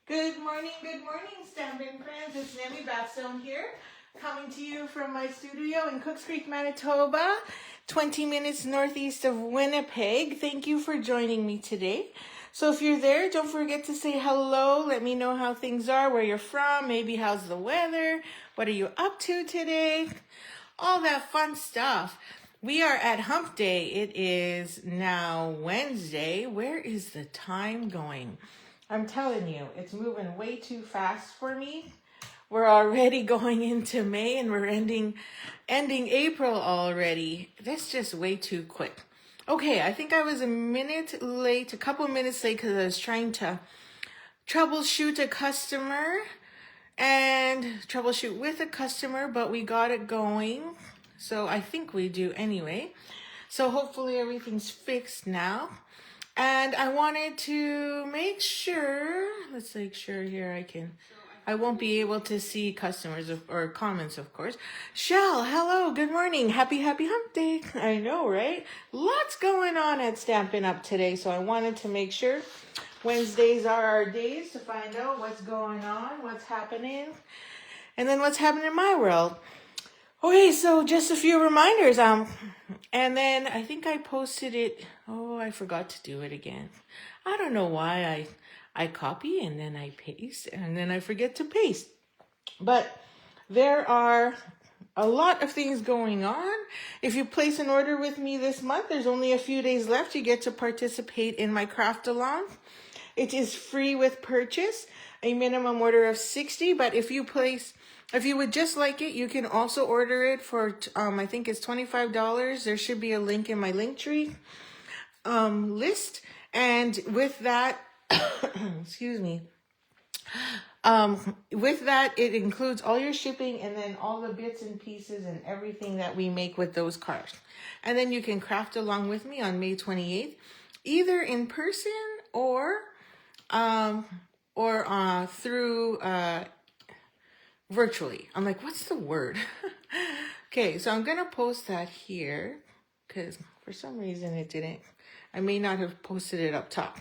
Good morning, Stampin' friends. It's Nemi Backstone here, coming to you from my studio in Cooks Creek, Manitoba, 20 minutes northeast of Winnipeg. Thank you for joining me today. So if you're there, don't forget to say hello. Let me know how things are, where you're from, maybe how's the weather, what are you up to today, all that fun stuff. We are at Humpday. It is now Wednesday. Where is the time going? I'm telling you, it's moving way too fast for me. We're already going into May and we're ending April already. That's just way too quick. Okay, I think I was a couple minutes late because I was trying to troubleshoot a customer and troubleshoot with a customer, but we got it going. So I think we do anyway. So hopefully everything's fixed now. And I wanted to make sure, let's make sure here I won't be able to see customers or comments, of course. Shell, hello, good morning. Happy Hump Day. I know, right? Lots going on at Stampin' Up today, so I wanted to make sure Wednesdays are our days to find out what's going on, what's happening, and then what's happening in my world. Okay, so just a few reminders. And then I think I posted it. Oh, I forgot to do it again. I don't know why I copy and then I paste and then I forget to paste. But there are a lot of things going on. If you place an order with me this month, there's only a few days left. You get to participate in my craft along. It is free with purchase, a minimum order of 60. But if you would just like it, you can also order it for, I think it's $25. There should be a link in my Linktree list. And with that, excuse me, with that, it includes all your shipping and then all the bits and pieces and everything that we make with those cards. And then you can craft along with me on May 28th, either in person or through virtually. I'm like, what's the word? Okay, so I'm going to post that here because for some reason it didn't. I may not have posted it up top.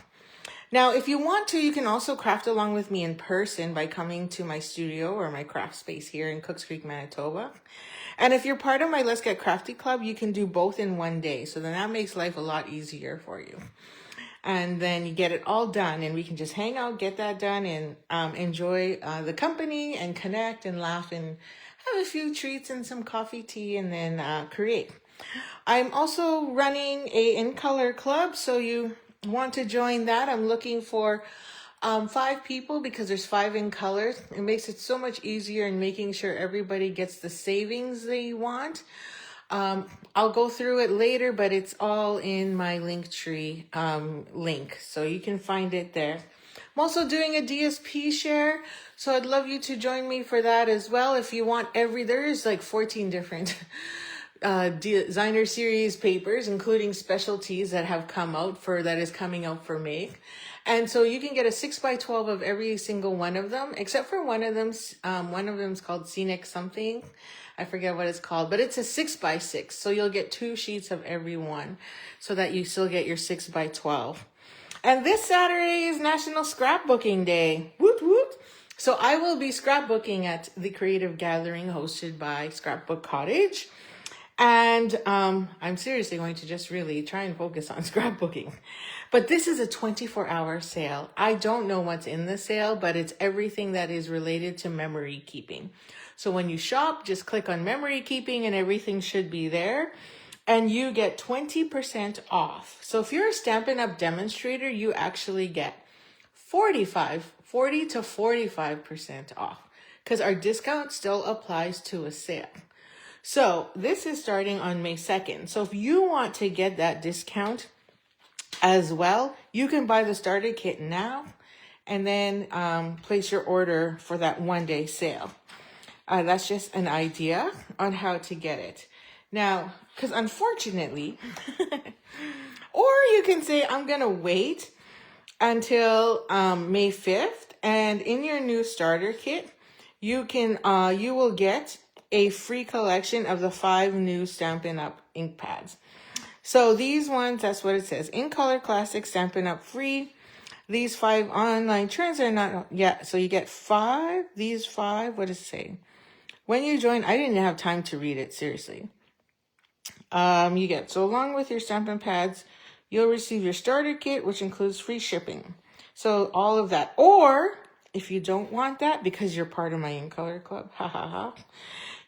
Now, if you want to, you can also craft along with me in person by coming to my studio or my craft space here in Cooks Creek, Manitoba. And if you're part of my Let's Get Crafty Club, you can do both in one day. So then that makes life a lot easier for you. And then you get it all done and we can just hang out, get that done and enjoy the company and connect and laugh and have a few treats and some coffee, tea, and then create. I'm also running a In Color Club, so you want to join that. I'm looking for 5 people because there's 5 in colors. It makes it so much easier in making sure everybody gets the savings they want. I'll go through it later, but it's all in my Linktree link, so you can find it there. I'm also doing a DSP share, so I'd love you to join me for that as well. If you want there's like 14 different designer series papers, including specialties that have is coming out for May. And so you can get a 6x12 of every single one of them, except for one of them's called Scenic something. I forget what it's called, but it's a 6x6. So you'll get 2 sheets of every one so that you still get your 6x12. And this Saturday is National Scrapbooking Day. Woot woot. So I will be scrapbooking at the Creative Gathering hosted by Scrapbook Cottage. And I'm seriously going to just really try and focus on scrapbooking. But this is a 24-hour sale. I don't know what's in the sale, but it's everything that is related to memory keeping. So when you shop, just click on memory keeping and everything should be there. And you get 20% off. So if you're a Stampin' Up! Demonstrator, you actually get 40 to 45% off because our discount still applies to a sale. So this is starting on May 2nd. So if you want to get that discount as well, you can buy the starter kit now and then place your order for that one-day sale. That's just an idea on how to get it. Now, because unfortunately, or you can say, I'm going to wait until May 5th. And in your new starter kit, you will get a free collection of the 5 new Stampin' Up! Ink pads. So these ones, that's what it says. In Color Classic Stampin' Up! Free. These 5 online trends are not, yeah, so you get 5, these 5, what does it say? When you join, I didn't have time to read it, seriously. You get, so along with your stampin' pads, you'll receive your starter kit, which includes free shipping. So all of that. Or if you don't want that because you're part of my InKolor Club, ha ha ha,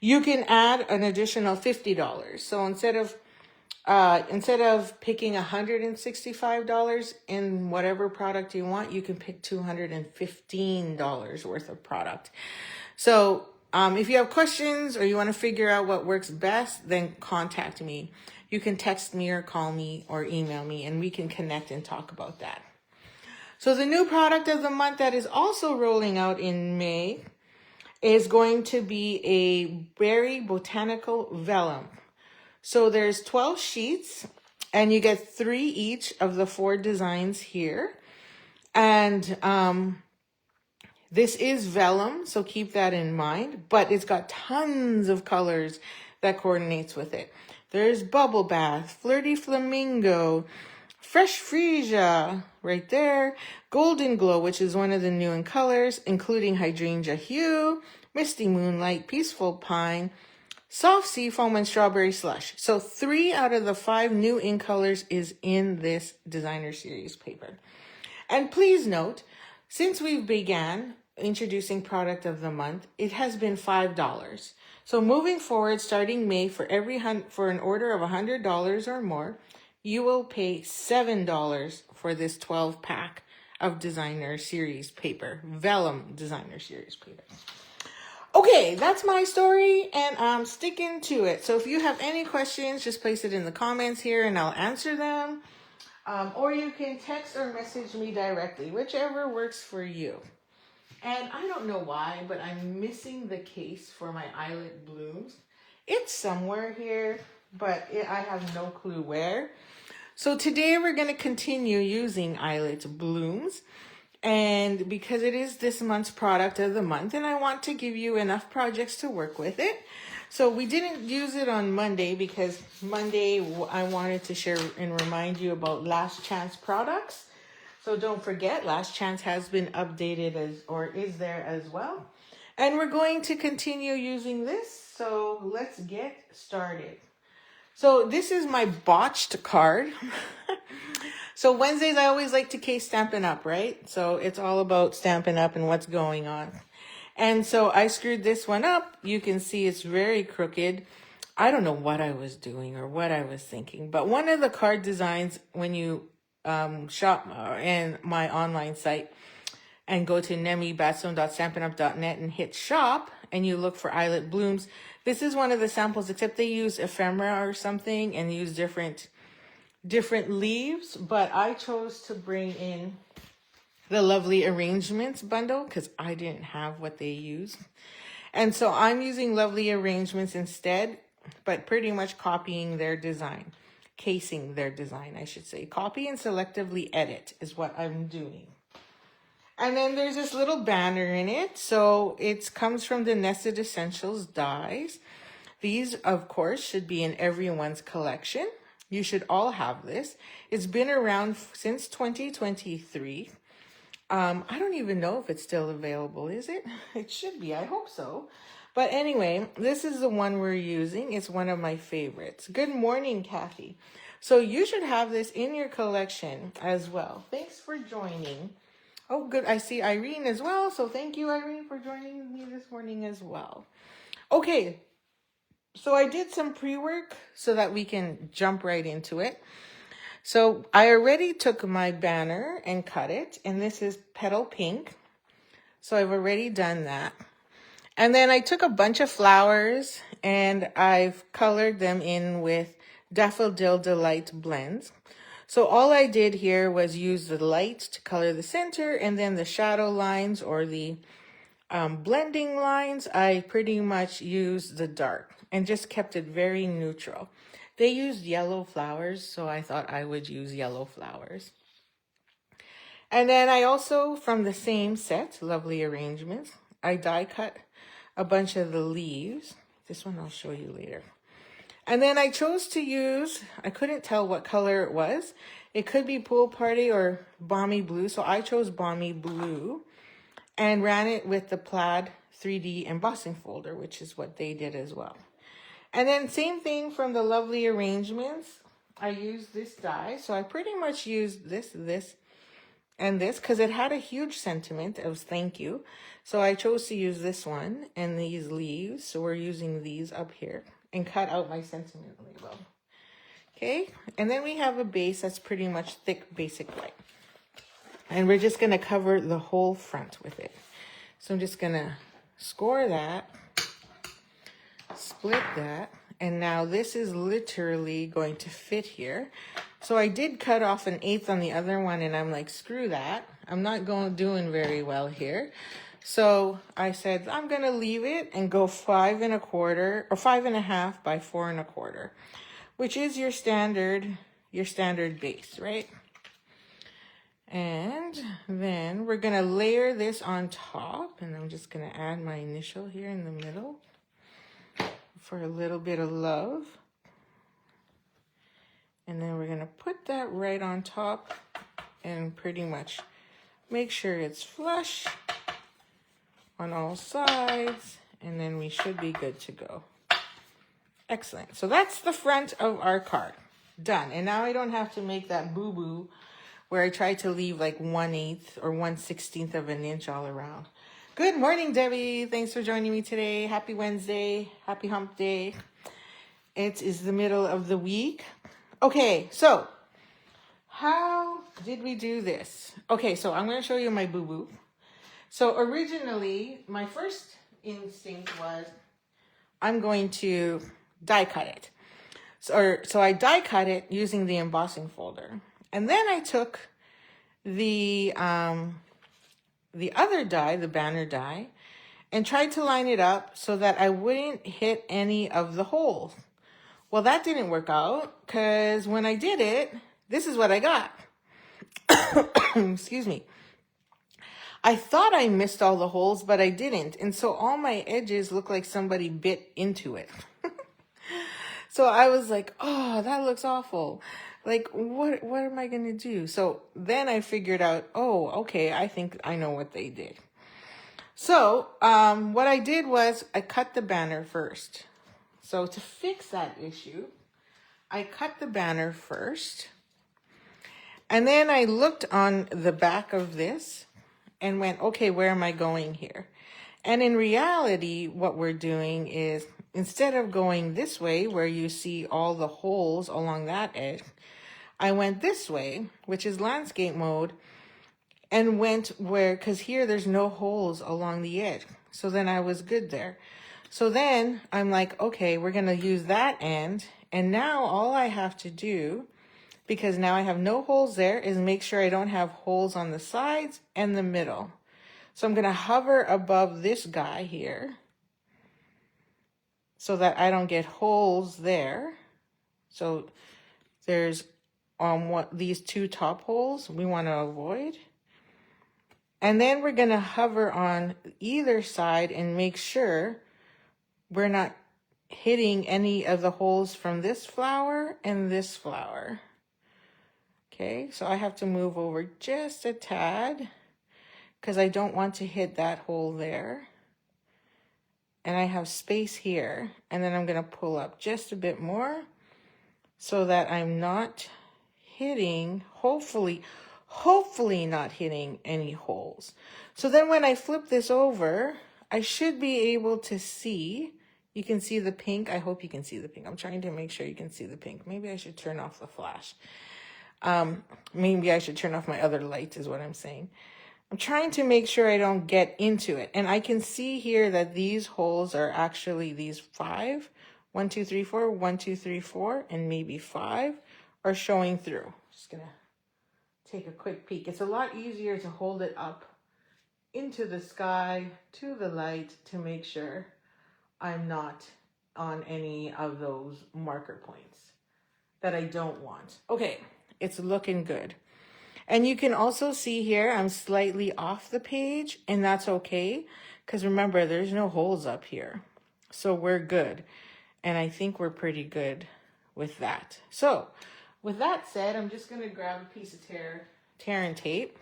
you can add an additional $50. So instead of picking $165 in whatever product you want, you can pick $215 worth of product. So if you have questions or you want to figure out what works best, then contact me. You can text me or call me or email me, and we can connect and talk about that. So the new product of the month that is also rolling out in May is going to be a berry botanical vellum. So there's 12 sheets, and you get 3 each of the 4 designs here. And this is vellum, so keep that in mind, but it's got tons of colors that coordinates with it. There's Bubble Bath, Flirty Flamingo, Fresh Freesia, right there, Golden Glow, which is one of the new in colors, including Hydrangea Hue, Misty Moonlight, Peaceful Pine, Soft Sea Foam, and Strawberry Slush. So 3 out of the 5 new in colors is in this designer series paper. And please note, since we began introducing product of the month, it has been $5. So moving forward, starting May, for an order of $100 or more, you will pay $7 for this 12 pack of designer series paper, vellum designer series paper. Okay, that's my story, and I'm sticking to it. So if you have any questions, just place it in the comments here and I'll answer them. Or you can text or message me directly, whichever works for you. And I don't know why, but I'm missing the case for my Eyelet blooms. It's somewhere here, but I have no clue where. So today we're going to continue using Eyelet blooms. And because it is this month's product of the month, and I want to give you enough projects to work with it. So we didn't use it on Monday because Monday I wanted to share and remind you about Last Chance products. So don't forget, Last Chance has been updated is there as well. And we're going to continue using this. So let's get started. So this is my botched card. So Wednesdays, I always like to case Stampin' Up, right? So it's all about Stampin' Up and what's going on. And so I screwed this one up. You can see it's very crooked. I don't know what I was doing or what I was thinking. But one of the card designs, when you shop in my online site and go to nemibatstone.stampinup.net and hit shop, and you look for Eyelet blooms, this is one of the samples, except they use ephemera or something and use different leaves. But I chose to bring in the Lovely Arrangements bundle because I didn't have what they use. And so I'm using Lovely Arrangements instead, but pretty much copying their design, casing their design, I should say. Copy and selectively edit is what I'm doing. And then there's this little banner in it. So it comes from the Nested Essentials dies. These, of course, should be in everyone's collection. You should all have this. It's been around since 2023. I don't even know if it's still available, is it? It should be, I hope so. But anyway, this is the one we're using. It's one of my favorites. Good morning, Kathy. So you should have this in your collection as well. Thanks for joining. Oh, good. I see Irene as well. So thank you, Irene, for joining me this morning as well. Okay. So I did some pre-work so that we can jump right into it. So I already took my banner and cut it, and this is petal pink. So I've already done that. And then I took a bunch of flowers and I've colored them in with Daffodil Delight blends. So all I did here was use the light to color the center, and then the shadow lines or the blending lines, I pretty much used the dark and just kept it very neutral. They used yellow flowers, so I thought I would use yellow flowers. And then I also, from the same set, Lovely Arrangements, I die cut a bunch of the leaves. This one I'll show you later. And then I chose to use, I couldn't tell what color it was. It could be Pool Party or Balmy Blue. So I chose Balmy Blue and ran it with the plaid 3D embossing folder, which is what they did as well. And then same thing from the Lovely Arrangements. I used this die. So I pretty much used this, and this because it had a huge sentiment. It was thank you. So I chose to use this one and these leaves. So we're using these up here and cut out my sentiment label. Okay, and then we have a base that's pretty much thick basic white. And we're just going to cover the whole front with it. So I'm just going to score that, split that, and now this is literally going to fit here. So I did cut off 1/8 on the other one, and I'm like, screw that. I'm not doing very well here. So I said, I'm going to leave it and go 5 1/4 or 5 1/2 by 4 1/4, which is your standard base, right? And then we're going to layer this on top, and I'm just going to add my initial here in the middle for a little bit of love. And then we're going to put that right on top and pretty much make sure it's flush on all sides, and then we should be good to go. Excellent. So that's the front of our card. Done. And now I don't have to make that boo-boo where I tried to leave like 1/8 or 1/16 of an inch all around. Good morning, Debbie. Thanks for joining me today. Happy Wednesday. Happy hump day. It is the middle of the week. Okay, so how did we do this? Okay, so I'm going to show you my boo-boo. So originally, my first instinct was I'm going to die cut it. So I die cut it using the embossing folder. And then I took the other die, the banner die, and tried to line it up so that I wouldn't hit any of the holes. Well, that didn't work out because when I did it, this is what I got. Excuse me. I thought I missed all the holes, but I didn't. And so all my edges look like somebody bit into it. So I was like, oh, that looks awful. Like, what am I going to do? So then I figured out, oh, okay, I think I know what they did. So what I did was I cut the banner first. So to fix that issue, I cut the banner first. And then I looked on the back of this and went, okay, where am I going here? And in reality, what we're doing is instead of going this way where you see all the holes along that edge, I went this way, which is landscape mode, and went where, because here there's no holes along the edge. So then I was good there. So then I'm like, okay, we're going to use that end. And now all I have to do, because now I have no holes there, is make sure I don't have holes on the sides and the middle. So I'm going to hover above this guy here so that I don't get holes there. So there's these 2 top holes we want to avoid. And then we're going to hover on either side and make sure we're not hitting any of the holes from this flower and this flower. Okay, so I have to move over just a tad because I don't want to hit that hole there. And I have space here. And then I'm going to pull up just a bit more so that I'm not hitting, hopefully not hitting any holes. So then when I flip this over, I should be able to see, you can see the pink. I hope you can see the pink. I'm trying to make sure you can see the pink. Maybe I should turn off the flash. Maybe I should turn off my other lights is what I'm saying. I'm trying to make sure I don't get into it. And I can see here that these holes are actually these 5, 1, 2, 3, 4, 1, 2, 3, 4, and maybe 5 are showing through. Just gonna take a quick peek. It's a lot easier to hold it up into the sky, to the light, to make sure I'm not on any of those marker points that I don't want. Okay, it's looking good. And you can also see here, I'm slightly off the page, and that's okay, because remember, there's no holes up here. So we're good. And I think we're pretty good with that. So with that said, I'm just going to grab a piece of tear and tape,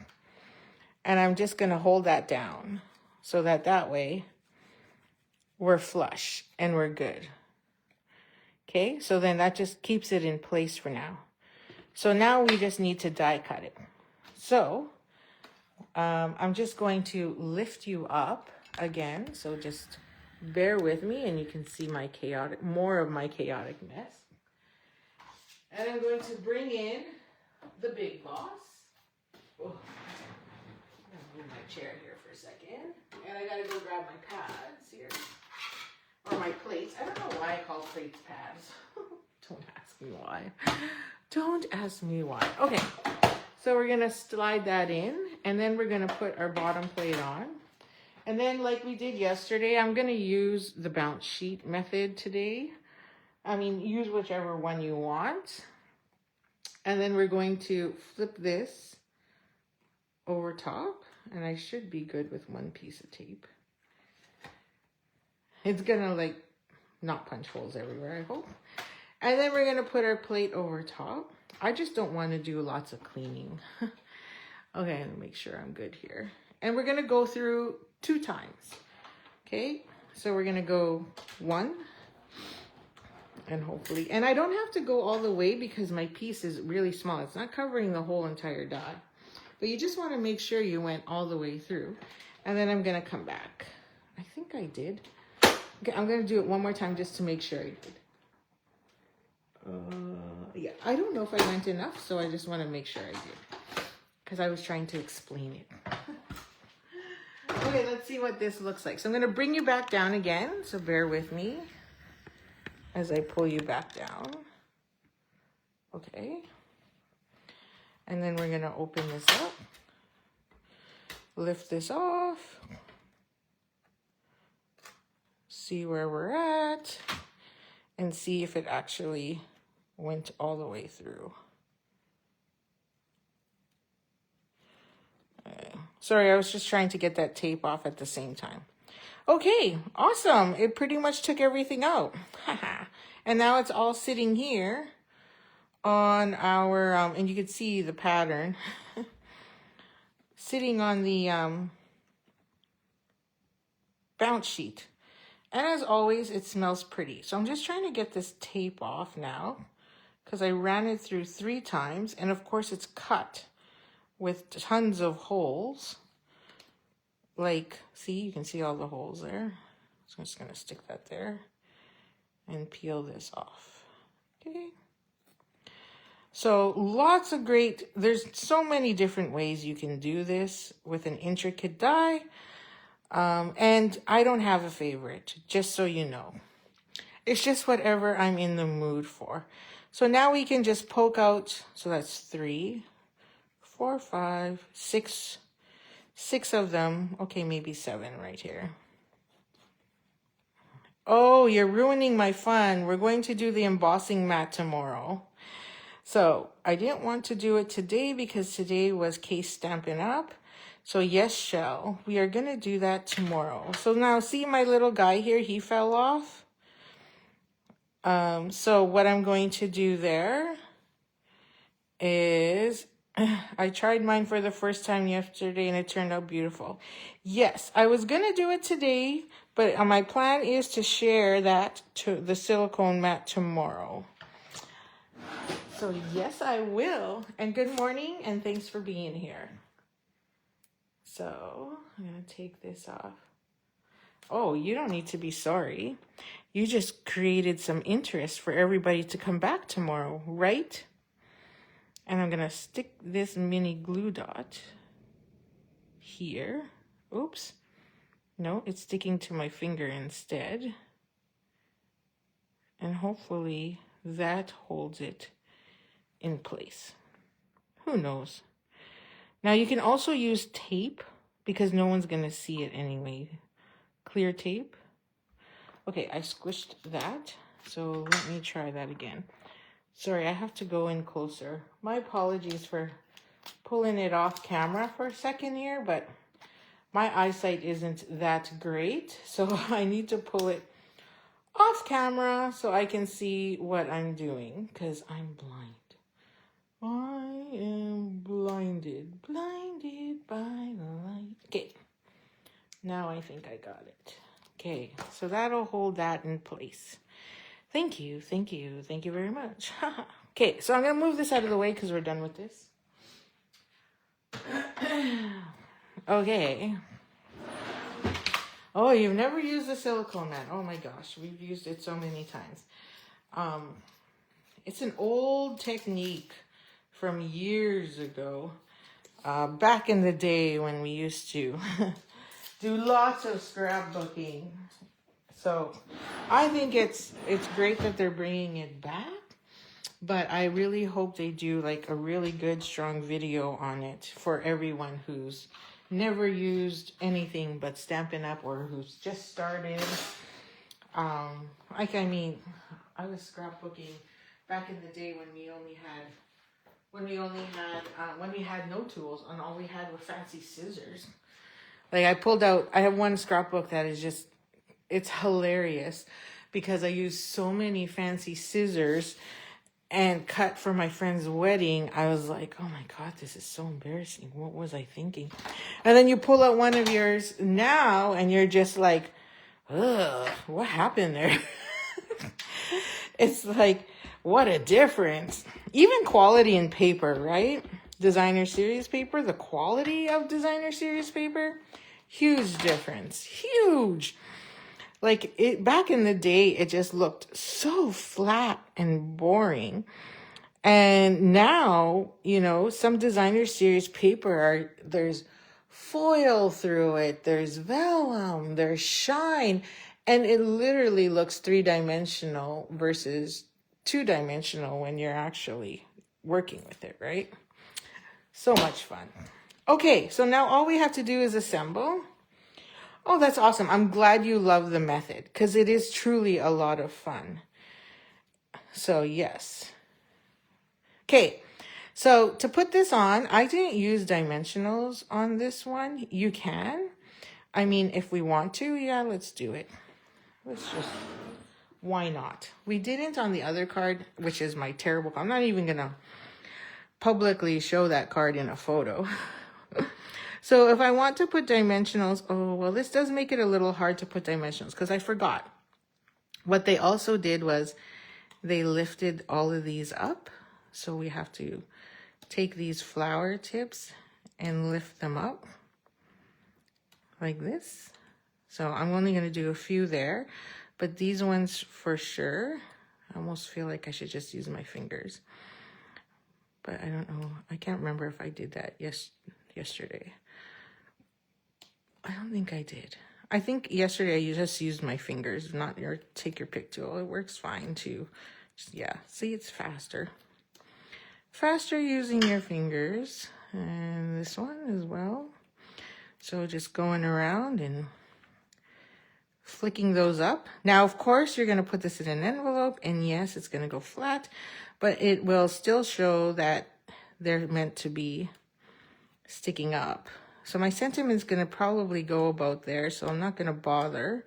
and I'm just going to hold that down so that way we're flush and we're good. Okay, so then that just keeps it in place for now. So now we just need to die cut it. So I'm just going to lift you up again. So just bear with me and you can see more of my chaotic mess. And I'm going to bring in the big boss. Oh, I'm going to move my chair here for a second. And I got to go grab my pads here. Or my plates. I don't know why I call plates pads. Don't ask me why. Don't ask me why. Okay, so we're going to slide that in. And then we're going to put our bottom plate on. And then like we did yesterday, I'm going to use the bounce sheet method today. I mean, use whichever one you want. And then we're going to flip this over top. And I should be good with one piece of tape. It's going to like not punch holes everywhere, I hope. And then we're going to put our plate over top. I just don't want to do lots of cleaning. Okay, let me make sure I'm good here. And we're going to go through 2 times. Okay, so we're going to go 1. And hopefully, and I don't have to go all the way because my piece is really small. It's not covering the whole entire die. But you just want to make sure you went all the way through. And then I'm going to come back. I think I did. Okay, I'm going to do it one more time just to make sure I did. Yeah, I don't know if I went enough, so I just want to make sure I did. Because I was trying to explain it. Okay, let's see what this looks like. So I'm going to bring you back down again. So bear with me as I pull you back down. Okay. And then we're going to open this up. Lift this off. See where we're at. And see if it actually went all the way through. Sorry, I was just trying to get that tape off at the same time. Okay, awesome. It pretty much took everything out. And now it's all sitting here on our, and you can see the pattern, sitting on the bounce sheet. And as always, it smells pretty. So I'm just trying to get this tape off now because I ran it through 3 times. And of course, it's cut with tons of holes. Like, see, you can see all the holes there. So I'm just going to stick that there and peel this off. Okay. So lots of great, there's so many different ways you can do this with an intricate die. And I don't have a favorite, just so you know. It's just whatever I'm in the mood for. So now we can just poke out, so that's 3, 4, 5, 6 of them. Okay, maybe 7 right here. Oh, you're ruining my fun. We're going to do the embossing mat tomorrow. So I didn't want to do it today because today was case Stampin' Up. So yes, Shell, we are going to do that tomorrow. So now see my little guy here, he fell off. So what I'm going to do there is, I tried mine for the first time yesterday and it turned out beautiful. Yes, I was going to do it today, but my plan is to share that to the silicone mat tomorrow. So yes, I will. And good morning and thanks for being here. So I'm going to take this off. Oh, you don't need to be sorry. You just created some interest for everybody to come back tomorrow, right? And I'm going to stick this mini glue dot here. Oops. No, it's sticking to my finger instead. And hopefully that holds it in place. Who knows? Now you can also use tape because no one's going to see it anyway. Clear tape. Okay, I squished that. So let me try that again. Sorry, I have to go in closer. My apologies for pulling it off camera for a second here, but my eyesight isn't that great. So I need to pull it off camera so I can see what I'm doing because I'm blind. am blinded by the light. Okay, now I think I got it. Okay, so that'll hold that in place. Thank you very much. Okay, so I'm gonna move this out of the way because we're done with this. Okay. Oh, you've never used the silicone mat. Oh my gosh, we've used it so many times. It's an old technique from years ago. Back in the day when we used to do lots of scrapbooking. So I think it's great that they're bringing it back. But I really hope they do like a really good, strong video on it for everyone who's never used anything but Stampin' Up! Or who's just started. I mean, I was scrapbooking back in the day when we had no tools and all we had were fancy scissors. Like I have one scrapbook that is just, it's hilarious because I used so many fancy scissors and cut for my friend's wedding. I was like, oh my God, this is so embarrassing. What was I thinking? And then you pull out one of yours now and you're just like, ugh, what happened there? It's like, what a difference. Even quality in paper, right? Designer series paper, the quality of designer series paper, huge difference, huge. Like it back in the day, it just looked so flat and boring. And now, you know, some designer series paper there's foil through it, there's vellum, there's shine, and it literally looks 3-dimensional versus 2-dimensional when you're actually working with it, right? So much fun. Okay, so now all we have to do is assemble. Oh, that's awesome. I'm glad you love the method because it is truly a lot of fun. So yes. Okay, so to put this on, I didn't use dimensionals on this one. You can. I mean, if we want to, yeah, let's do it. Why not? We didn't on the other card, which is my terrible card. I'm not even going to publicly show that card in a photo. So if I want to put dimensionals, oh, well, this does make it a little hard to put dimensionals because I forgot. What they also did was they lifted all of these up. So we have to take these flower tips and lift them up like this. So I'm only going to do a few there, but these ones for sure, I almost feel like I should just use my fingers. But I don't know. I can't remember if I did that yesterday. I don't think I did. I think yesterday I just used my fingers, not your take your pick tool. It works fine too. Yeah, see, it's faster. Faster using your fingers. And this one as well. So just going around and flicking those up. Now, of course, you're going to put this in an envelope. And yes, it's going to go flat. But it will still show that they're meant to be sticking up. So my sentiment's going to probably go about there. So I'm not going to bother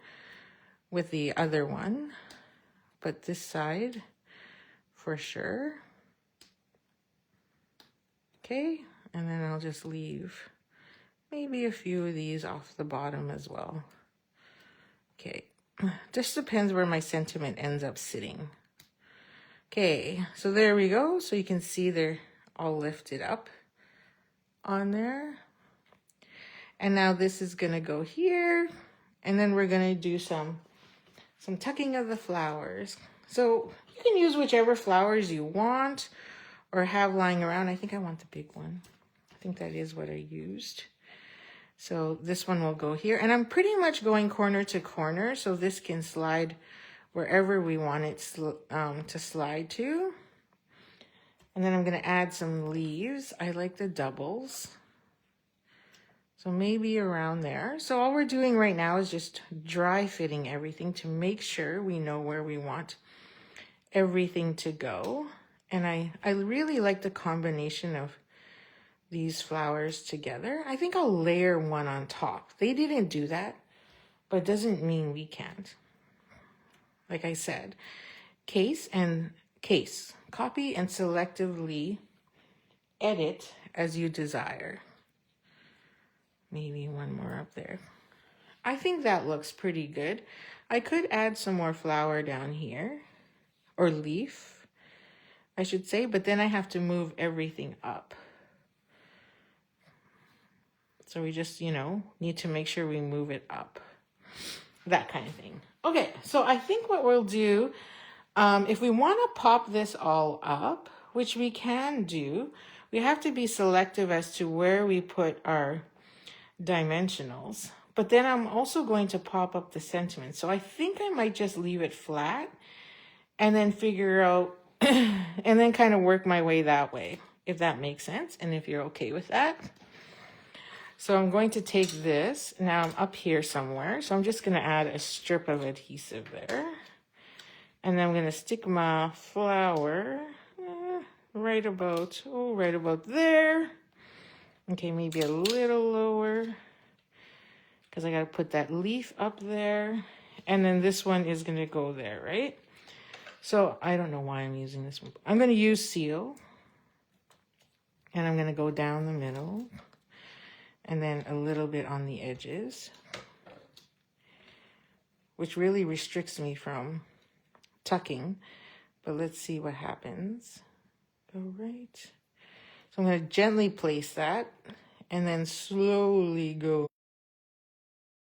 with the other one. But this side, for sure. Okay. And then I'll just leave maybe a few of these off the bottom as well. Okay. Just depends where my sentiment ends up sitting. Okay. So there we go. So you can see they're all lifted up on there. And now this is going to go here. And then we're going to do some tucking of the flowers. So you can use whichever flowers you want or have lying around. I think I want the big one. I think that is what I used. So this one will go here. And I'm pretty much going corner to corner. So this can slide wherever we want it to slide to. And then I'm going to add some leaves. I like the doubles. So maybe around there. So all we're doing right now is just dry fitting everything to make sure we know where we want everything to go. And I really like the combination of these flowers together. I think I'll layer one on top. They didn't do that, but it doesn't mean we can't. Like I said, copy and selectively edit as you desire. Maybe one more up there. I think that looks pretty good. I could add some more flower down here, or leaf, I should say, but then I have to move everything up. So we just, you know, need to make sure we move it up. That kind of thing. Okay, so I think what we'll do, if we want to pop this all up, which we can do, we have to be selective as to where we put our dimensionals. But then I'm also going to pop up the sentiment. So I think I might just leave it flat and then figure out, and then kind of work my way that way, if that makes sense, and if you're okay with that. So I'm going to take this, now I'm up here somewhere, so I'm just going to add a strip of adhesive there. And then I'm going to stick my flower right about there. Okay, maybe a little lower, because I got to put that leaf up there. And then this one is going to go there, right? So I don't know why I'm using this one. I'm going to use seal. And I'm going to go down the middle. And then a little bit on the edges, which really restricts me from tucking. But let's see what happens. Go right. So I'm going to gently place that and then slowly go